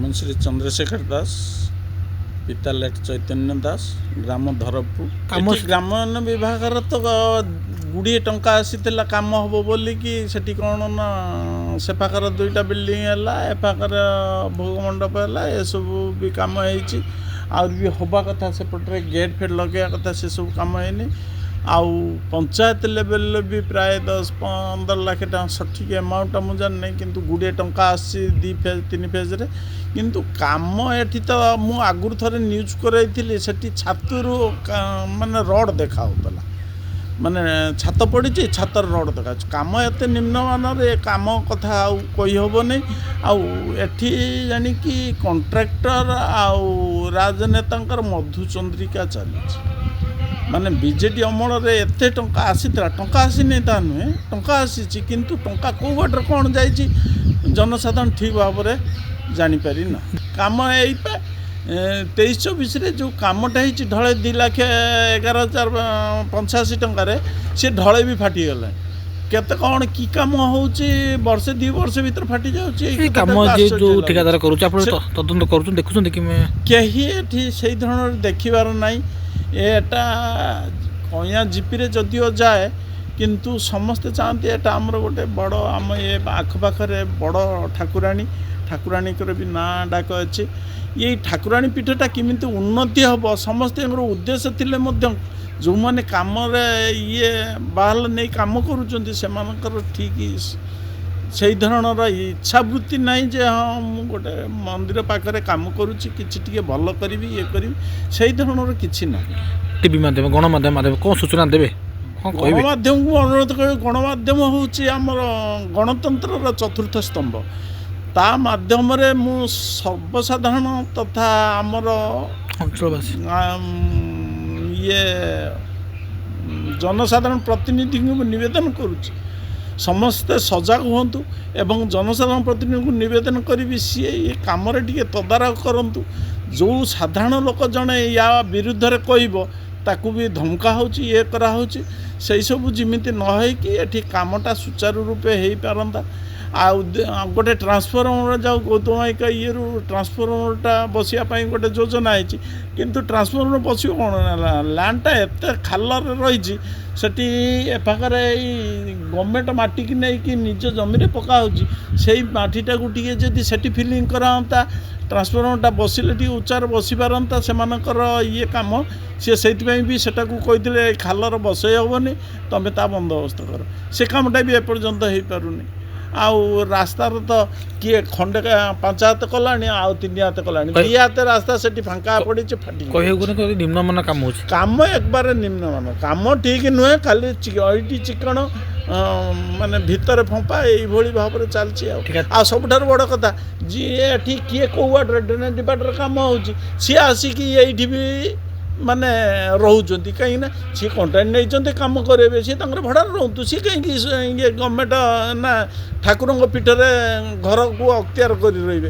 ମୁଁ ଶ୍ରୀ ଚନ୍ଦ୍ରଶେଖର ଦାସ, ପିତା ଲେଟ୍ ଚୈତନ୍ୟ ଦାସ, ଗ୍ରାମ ଧରପୁର। ଏଠି ଗ୍ରାମୋନ୍ନୟନ ବିଭାଗର ତ ଗୁଡ଼ିଏ ଟଙ୍କା ଆସିଥିଲା କାମ ହେବ ବୋଲିକି ସେଠି କ'ଣ ନା ସେ ପାଖରେ 2ଟା ବିଲ୍ଡିଂ ହେଲା, ଏ ପାଖରେ ଭୋଗ ମଣ୍ଡପ ହେଲା, ଏସବୁ ବି କାମ ହେଇଛି। ଆହୁରି ବି ହେବା କଥା ସେପଟରେ ଗେଟ୍ ଫେଟ୍ ଲଗାଇବା କଥା, ସେସବୁ କାମ ହେଇନି। ଆଉ ପଞ୍ଚାୟତ ଲେଭେଲରେ ବି ପ୍ରାୟ 10-15 ଲକ୍ଷ ଟଙ୍କା ସଠିକ୍ ଆମାଉଣ୍ଟଟା ମୁଁ ଜାଣିନି, କିନ୍ତୁ ଗୁଡ଼ିଏ ଟଙ୍କା ଆସିଛି 2 ଫେଜ୍ 3 ଫେଜ୍ରେ। କିନ୍ତୁ କାମ ଏଠି ତ ମୁଁ ଆଗରୁ ଥରେ ନ୍ୟୁଜ୍ କରାଇଥିଲି, ସେଠି ଛାତରୁ ମାନେ ରଡ଼୍ ଦେଖା ହେଉଥିଲା, ମାନେ ଛାତ ପଡ଼ିଛି ଛାତର ରଡ଼୍ ଦେଖାଯାଉଛି। କାମ ଏତେ ନିମ୍ନମାନର, ଏ କାମ କଥା ଆଉ କହିହେବନି। ଆଉ ଏଠି ଜାଣିକି କଣ୍ଟ୍ରାକ୍ଟର ଆଉ ରାଜନେତାଙ୍କର ମଧୁଚନ୍ଦ୍ରିକା ଚାଲିଛି। ମାନେ ବିଜେଡ଼ି ଅମଳରେ ଏତେ ଟଙ୍କା ଆସିଥିଲା, ଟଙ୍କା ଆସିନି ତା ନୁହେଁ, ଟଙ୍କା ଆସିଛି, କିନ୍ତୁ ଟଙ୍କା କେଉଁ ବାଟରେ କ'ଣ ଯାଇଛି ଜନସାଧାରଣ ଠିକ୍ ଭାବରେ ଜାଣିପାରିନା। କାମ ଏଇପା 23-24ରେ ଯେଉଁ କାମଟା ହେଇଛି ଢଳେ 2,11,85 ଟଙ୍କାରେ, ସେ ଢଳେ ବି ଫାଟିଗଲାଣି। କେତେ କ'ଣ କି କାମ ହେଉଛି, ବର୍ଷେ 2 ବର୍ଷ ଭିତରେ ଫାଟି ଯାଉଛି। ଏଇ କାମ ଯେଉଁ ଠିକାଦାର କରୁଛି, ଆପଣ ତଦନ୍ତ କରୁଛନ୍ତି, ଦେଖୁଛନ୍ତି କି? କେହି ଏଠି ସେଇ ଧରଣର ଦେଖିବାର ନାହିଁ। ଏଟା କଇଁଆ ଜିପିରେ ଯଦିଓ ଯାଏ, କିନ୍ତୁ ସମସ୍ତେ ଚାହାନ୍ତି ଏଟା ଆମର ଗୋଟେ ବଡ଼, ଆମ ଏ ଆଖପାଖରେ ବଡ଼ ଠାକୁରାଣୀଙ୍କର ବି ନାଁ ଡାକ ଅଛି। ଏଇ ଠାକୁରାଣୀ ପୀଠଟା କେମିତି ଉନ୍ନତି ହେବ, ସମସ୍ତଙ୍କର ଉଦ୍ଦେଶ୍ୟ ଥିଲେ ମଧ୍ୟ ଯେଉଁମାନେ କାମରେ ବାହାଲ ନେଇ କାମ କରୁଛନ୍ତି, ସେମାନଙ୍କର ଠିକ୍ ସେଇ ଧରଣର ଇଚ୍ଛାବୃତ୍ତି ନାହିଁ ଯେ ହଁ ମୁଁ ଗୋଟେ ମନ୍ଦିର ପାଖରେ କାମ କରୁଛି, କିଛି ଟିକେ ଭଲ କରିବି, ଇଏ କରିବି, ସେଇ ଧରଣର କିଛି ନାହିଁ। ଟିଭି ମାଧ୍ୟମ, ଗଣମାଧ୍ୟମ କ'ଣ ସୂଚନା ଦେବେ? ଗଣମାଧ୍ୟମକୁ ଅନୁରୋଧ କରିବି, ଗଣମାଧ୍ୟମ ହେଉଛି ଆମର ଗଣତନ୍ତ୍ରର ଚତୁର୍ଥ ସ୍ତମ୍ଭ। ତା ମାଧ୍ୟମରେ ମୁଁ ସର୍ବସାଧାରଣ ତଥା ଆମର ଅଞ୍ଚଳବାସୀ ଜନସାଧାରଣ ପ୍ରତିନିଧିଙ୍କୁ ନିବେଦନ କରୁଛି, ସମସ୍ତେ ସଜାଗ ହୁଅନ୍ତୁ ଏବଂ ଜନସାଧାରଣ ପ୍ରତିନିଧିଙ୍କୁ ନିବେଦନ କରିବି ସିଏ ଏ କାମରେ ଟିକେ ତଦାରଖ କରନ୍ତୁ। ଯେଉଁ ସାଧାରଣ ଲୋକ ଜଣେ ୟା ବିରୁଦ୍ଧରେ କହିବ, ତାକୁ ବି ଧମକା ହେଉଛି, ଇଏ କରାହେଉଛି। ସେଇସବୁ ଯେମିତି ନ ହେଇକି ଏଠି କାମଟା ସୁଚାରୁ ରୂପେ ହେଇପାରନ୍ତା। ଆଉ ଗୋଟେ ଟ୍ରାନ୍ସଫର୍ମର ଯାଉ ଗୌତମାୟିକ ଇଏରୁ ଟ୍ରାନ୍ସଫର୍ମରଟା ବସିବା ପାଇଁ ଗୋଟେ ଯୋଜନା ହେଇଛି, କିନ୍ତୁ ଟ୍ରାନ୍ସଫର୍ମର ବସିବ କ'ଣ, ଲ୍ୟାଣ୍ଡଟା ଏତେ ଖାଲରେ ରହିଛି, ସେଠି ଏ ପାଖରେ ଏଇ ଗଭର୍ଣ୍ଣମେଣ୍ଟ ମାଟିକି ନେଇକି ନିଜ ଜମିରେ ପକାହେଉଛି। ସେଇ ମାଟିଟାକୁ ଟିକେ ଯଦି ସେଠି ଫିଲିଂ କରାହୁଅନ୍ତା, ଟ୍ରାନ୍ସଫର୍ମରଟା ବସିଲେ ଟିକେ ଉଚ୍ଚାରେ ବସିପାରନ୍ତା ସେମାନଙ୍କର କାମ। ସିଏ ସେଇଥିପାଇଁ ବି ସେଟାକୁ କହିଥିଲେ ଖାଲର ବସେଇ ହେବନି, ତୁମେ ତା ବନ୍ଦୋବସ୍ତ କର। ସେ କାମଟା ବି ଏପର୍ଯ୍ୟନ୍ତ ହେଇପାରୁନି। ଆଉ ରାସ୍ତାର ତ କିଏ ଖଣ୍ଡେ 5 ହାତ କଲାଣି, ଆଉ 3 ହାତ କଲାଣି, 2 ହାତ ରାସ୍ତା ସେଠି ଫାଙ୍କା ପଡ଼ିଛି, ଫାଟି ନିମ୍ନମାନ କାମ ହେଉଛି। କାମ ଏକବାରେ ନିମ୍ନମାନ କାମ, ଠିକ୍ ନୁହେଁ, ଖାଲି ଏଇଠି ଚିକଣ ମାନେ ଭିତରେ ଫମ୍ପା, ଏଇଭଳି ଭାବରେ ଚାଲିଛି। ଆଉ ସବୁଠାରୁ ବଡ଼ କଥା, ଯିଏ ଏଠି କିଏ କେଉଁ ବାଟରେ ଡ୍ରେନେଜ୍ ଡିପାର୍ଟମେଣ୍ଟରେ କାମ ହେଉଛି, ସିଏ ଆସିକି ଏଇଠି ବି ମାନେ ରହୁଛନ୍ତି। କାହିଁକିନା ସିଏ କଣ୍ଟ୍ରାକ୍ଟ ନେଇଛନ୍ତି କାମ କରାଇବେ, ସିଏ ତାଙ୍କର ଭଡ଼ାରେ ରହନ୍ତୁ। ସିଏ କାହିଁକି ଗଭର୍ଣ୍ଣମେଣ୍ଟ ନା ଠାକୁରଙ୍କ ପୀଠରେ ଘରକୁ ଅକ୍ତିଆର କରି ରହିବେ?